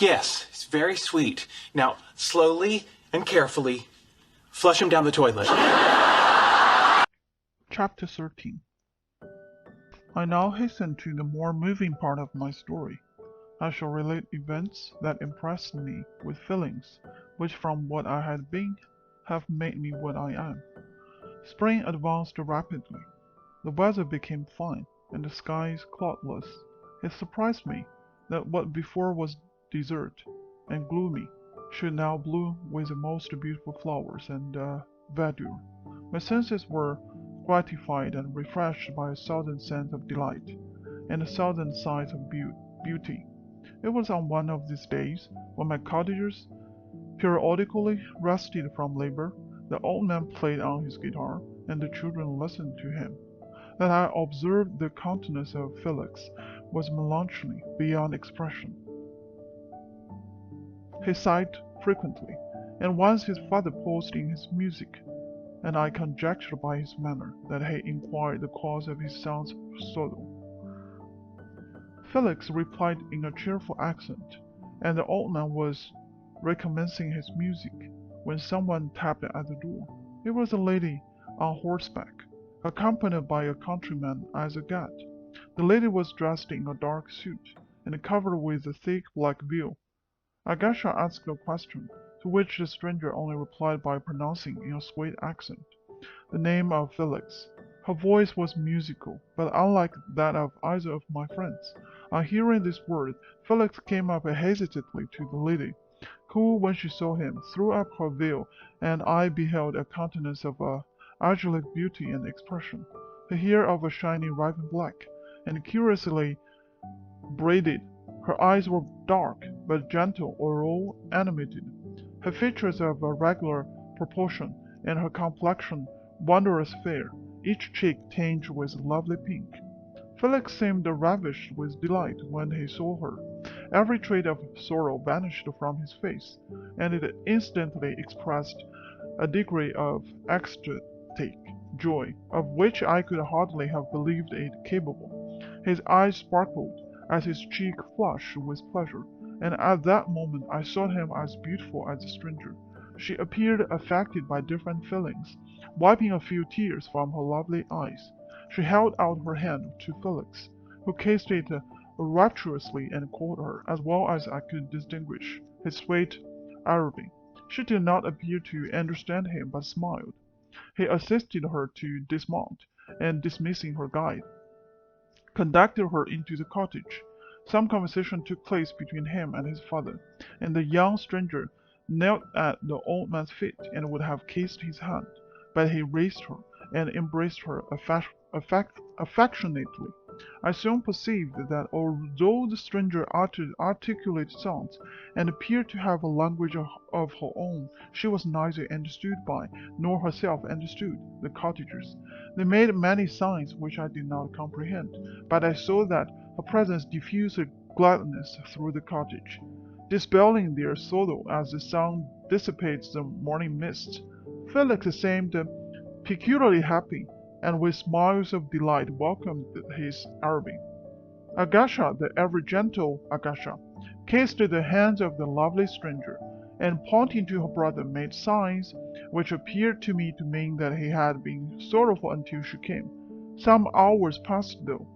Yes, it's very sweet. Now, slowly and carefully, flush him down the toilet. Chapter 13. I now hasten to the more moving part of my story. I shall relate events that impressed me with feelings which from what I had been have made me what I am. Spring advanced rapidly. The weather became fine, and the skies cloudless. It surprised me that what before was desert and gloomy should now bloom with the most beautiful flowers and verdure. My senses were gratified and refreshed by a sudden sense of delight, and a sudden sight of beauty. It was on one of these days, when my cottagers periodically rested from labor, the old man played on his guitar, and the children listened to him, that I observed the countenance of Felix was melancholy beyond expression. He sighed frequently, and once his father paused in his music, and I conjectured by his manner that he inquired the cause of his son's sorrow. Felix replied in a cheerful accent, and the old man was recommencing his music, when someone tapped at the door. It was a lady on horseback, accompanied by a countryman as a guide. The lady was dressed in a dark suit, and covered with a thick black veil. Agasha asked a question, to which the stranger only replied by pronouncing in a sweet accent the name of Felix. Her voice was musical, but unlike that of either of my friends. On hearing this word, Felix came up hesitatingly to the lady, who, when she saw him, threw up her veil, and I beheld a countenance of angelic beauty and expression, her hair of a shiny raven black, and curiously braided. Her eyes were dark, but gentle, although animated. Her features of a regular proportion, and her complexion wondrous fair, each cheek tinged with lovely pink. Felix seemed ravished with delight when he saw her. Every trait of sorrow vanished from his face, and it instantly expressed a degree of ecstatic joy, of which I could hardly have believed it capable. His eyes sparkled, as his cheek flushed with pleasure, and at that moment I saw him as beautiful as the stranger. She appeared affected by different feelings, wiping a few tears from her lovely eyes. She held out her hand to Felix, who kissed it rapturously and called her, as well as I could distinguish, his sweet Arabic. She did not appear to understand him, but smiled. He assisted her to dismount, and dismissing her guide, conducted her into the cottage. Some conversation took place between him and his father, and the young stranger knelt at the old man's feet and would have kissed his hand, but he raised her and embraced her affectionately. I soon perceived that although the stranger uttered articulate sounds and appeared to have a language of her own, she was neither understood by, nor herself understood, the cottagers. They made many signs which I did not comprehend, but I saw that her presence diffused a gladness through the cottage, dispelling their sorrow as the sun dissipates the morning mist. Felix seemed peculiarly happy, and with smiles of delight welcomed his Arabic. Agasha, the ever gentle Agasha, kissed the hands of the lovely stranger, and pointing to her brother made signs which appeared to me to mean that he had been sorrowful until she came. Some hours passed though,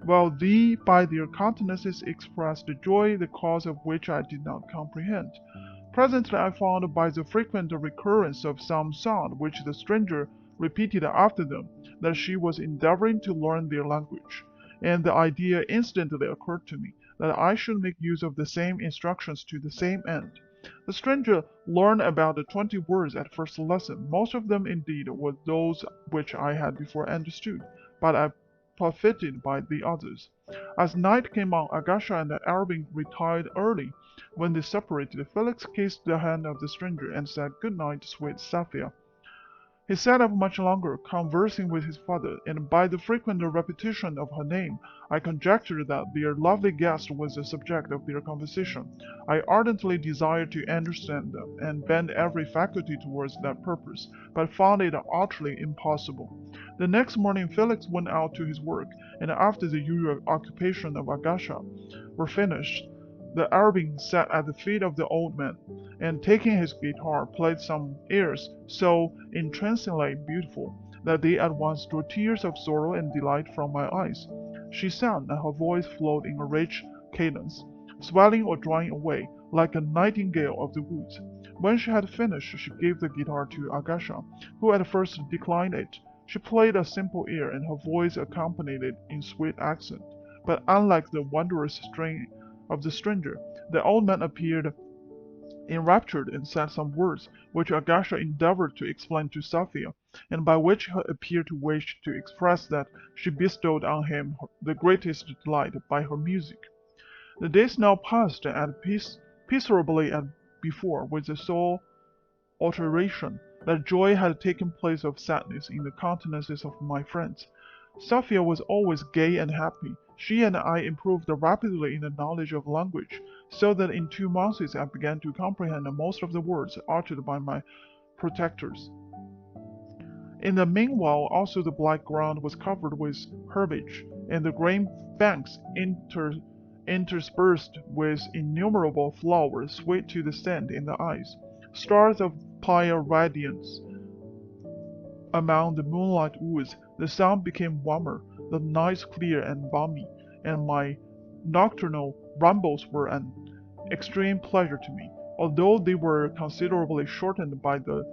while they by their countenances expressed joy the cause of which I did not comprehend. Presently I found by the frequent recurrence of some sound which the stranger repeated after them, that she was endeavoring to learn their language, and the idea instantly occurred to me that I should make use of the same instructions to the same end. The stranger learned about 20 words at first lesson. Most of them indeed were those which I had before understood, but I profited by the others. As night came on, Agasha and the Arabic retired early. When they separated, Felix kissed the hand of the stranger and said, "Good night, sweet Safie." He sat up much longer, conversing with his father, and by the frequent repetition of her name, I conjectured that their lovely guest was the subject of their conversation. I ardently desired to understand them, and bent every faculty towards that purpose, but found it utterly impossible. The next morning Felix went out to his work, and after the usual occupation of Agasha were finished, The Arabian sat at the feet of the old man, and taking his guitar, played some airs so entrancingly beautiful that they at once drew tears of sorrow and delight from my eyes. She sang, and her voice flowed in a rich cadence, swelling or drying away, like a nightingale of the woods. When she had finished, she gave the guitar to Agasha, who at first declined it. She played a simple air, and her voice accompanied it in sweet accent. But unlike the wondrous strain of the stranger, the old man appeared enraptured and said some words, which Agasha endeavored to explain to Safie, and by which he appeared to wish to express that she bestowed on him the greatest delight by her music. The days now passed as peaceably as before, with the sole alteration that joy had taken place of sadness in the countenances of my friends. Sophia was always gay and happy. She and I improved rapidly in the knowledge of language, so that in 2 months I began to comprehend most of the words uttered by my protectors. In the meanwhile, also the black ground was covered with herbage, and the green banks interspersed with innumerable flowers sweet to the scent in the eyes, stars of pale radiance among the moonlight woods. The sun became warmer, the nights clear and balmy, and my nocturnal rambles were an extreme pleasure to me, although they were considerably shortened by the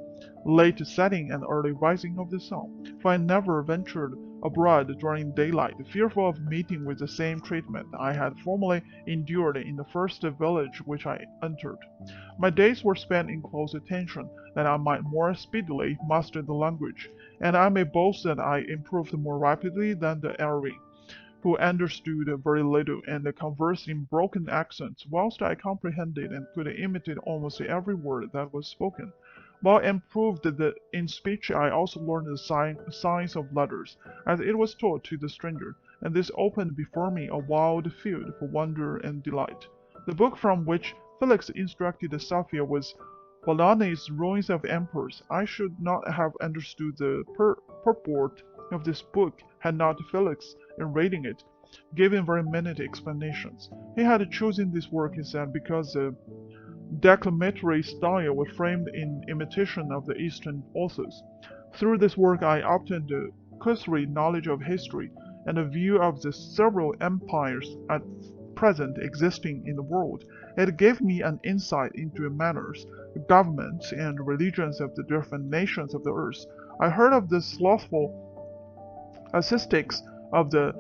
late setting and early rising of the sun, for I never ventured abroad during daylight, fearful of meeting with the same treatment I had formerly endured in the first village which I entered. My days were spent in close attention, that I might more speedily master the language, and I may boast that I improved more rapidly than the Arabian, who understood very little and conversed in broken accents, whilst I comprehended and could imitate almost every word that was spoken. While improved in speech, I also learned the science of letters, as it was taught to the stranger, and this opened before me a wild field for wonder and delight. The book from which Felix instructed Safie was Bolognese Ruins of Emperors. I should not have understood the purport of this book had not Felix, in reading it, given very minute explanations. He had chosen this work, he said, because the declamatory style was framed in imitation of the Eastern authors. Through this work I obtained a cursory knowledge of history and a view of the several empires at present existing in the world. It gave me an insight into the manners, governments, and religions of the different nations of the earth. I heard of the slothful ascetics, of the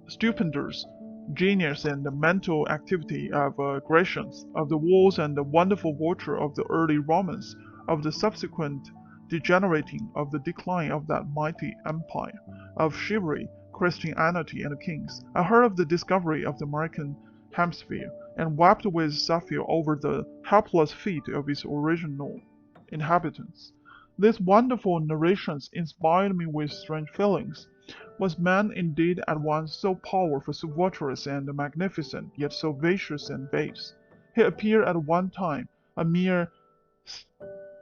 stupendous genius and the mental activity of Grecians, of the wars and the wonderful virtue of the early Romans, of the subsequent degenerating, of the decline of that mighty empire, of chivalry, Christianity, and kings. I heard of the discovery of the American hemisphere, and wept with Safie over the helpless fate of its original inhabitants. These wonderful narrations inspired me with strange feelings. Was man indeed at once so powerful, so virtuous and magnificent, yet so vicious and base? He appeared at one time a mere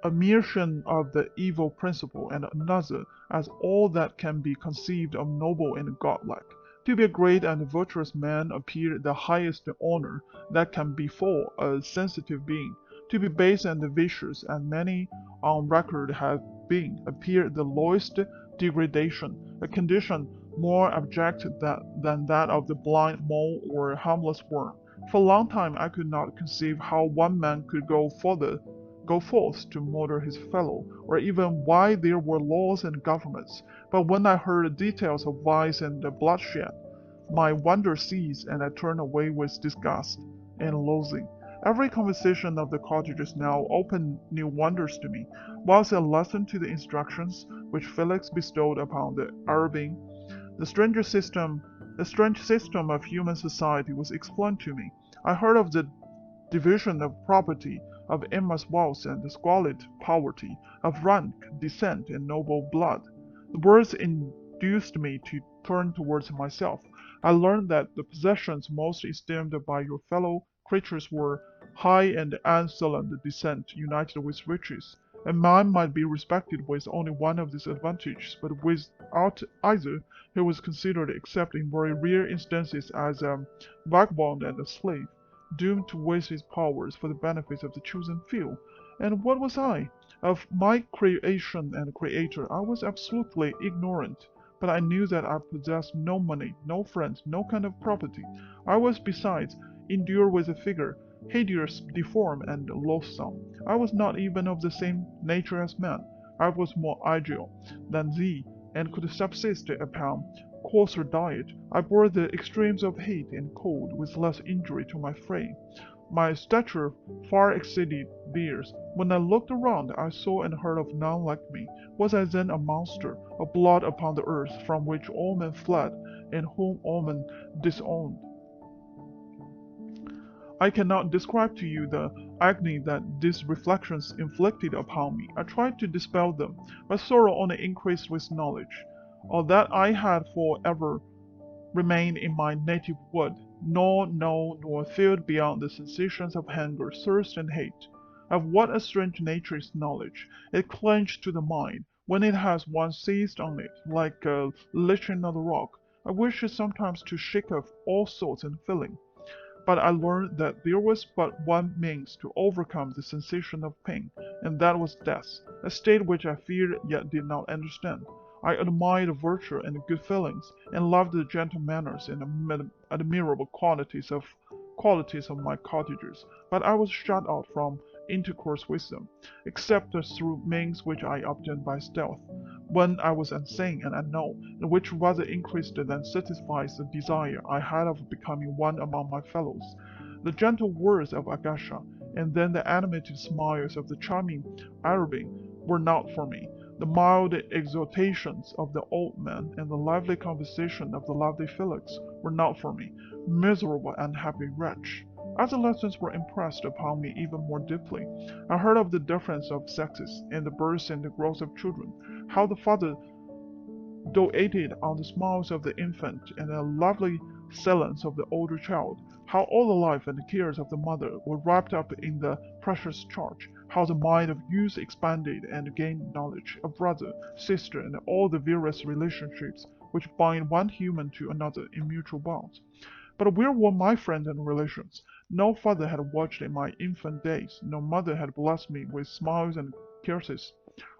emission of the evil principle, and another as all that can be conceived of noble and godlike. To be a great and virtuous man appeared the highest honor that can befall a sensitive being. To be base and vicious, as many on record have been, appeared the lowest degradation, a condition more abject than that of the blind mole or harmless worm. For a long time I could not conceive how one man could go forth to murder his fellow, or even why there were laws and governments. But when I heard details of vice and bloodshed, my wonder ceased, and I turned away with disgust and loathing. Every conversation of the cottagers now opened new wonders to me, whilst I listened to the instructions which Felix bestowed upon the Arabian. The strange system of human society was explained to me. I heard of the division of property, of immense wealth and squalid poverty, of rank, descent, and noble blood. The words induced me to turn towards myself. I learned that the possessions most esteemed by your fellow creatures were high and insolent descent united with riches, and mine might be respected with only one of these advantages, but without either he was considered, except in very rare instances, as a vagabond and a slave. doomed to waste his powers for the benefit of the chosen few. And what was I? Of my creation and creator, I was absolutely ignorant. But I knew that I possessed no money, no friends, no kind of property. I was, besides, endued with a figure, hideous, deformed, and loathsome. I was not even of the same nature as man. I was more agile than thee, and could subsist upon coarser diet. I bore the extremes of heat and cold with less injury to my frame. My stature far exceeded theirs. When I looked around, I saw and heard of none like me. Was I then a monster, a blot upon the earth, from which all men fled, and whom all men disowned? I cannot describe to you the agony that these reflections inflicted upon me. I tried to dispel them, but sorrow only increased with knowledge. All that I had for ever remained in my native wood, nor known nor felt beyond the sensations of hunger, thirst, and hate. Of what a strange nature is knowledge! It clings to the mind when it has once seized on it, like a lichen on the rock. I wish sometimes to shake off all thoughts and feeling. But I learned that there was but one means to overcome the sensation of pain, and that was death, a state which I feared yet did not understand. I admired virtue and good feelings, and loved the gentle manners and admirable qualities of my cottagers, but I was shut out from intercourse with them, except through means which I obtained by stealth, when I was unseen and unknown, and which rather increased than satisfied the desire I had of becoming one among my fellows. The gentle words of Agasha, and then the animated smiles of the charming Arabin, were not for me. The mild exhortations of the old man and the lively conversation of the lovely Felix were not for me. Miserable, unhappy wretch! Other lessons were impressed upon me even more deeply. I heard of the difference of sexes, and the birth and the growth of children, how the father doted on the smiles of the infant and the lovely silence of the older child, how all the life and cares of the mother were wrapped up in the precious charge, how the mind of youth expanded and gained knowledge of brother, sister, and all the various relationships which bind one human to another in mutual bonds. But where were my friends and relations? No father had watched in my infant days, no mother had blessed me with smiles and caresses.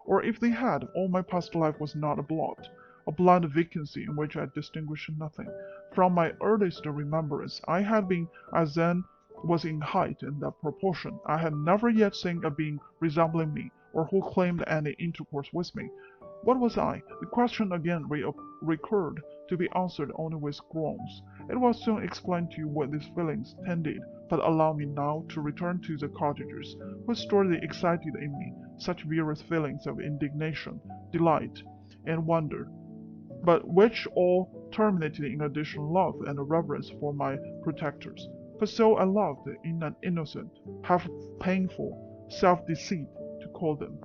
Or if they had, all my past life was not a blind vacancy in which I distinguished nothing. From my earliest remembrance, I had been as then was in height and proportion. I had never yet seen a being resembling me, or who claimed any intercourse with me. What was I? The question again recurred, to be answered only with groans. It will soon explain to you what these feelings tended, but allow me now to return to the cottagers, whose story excited in me such various feelings of indignation, delight, and wonder, but which all terminated in additional love and reverence for my protectors. For so I loved in an innocent, half painful self-deceit to call them.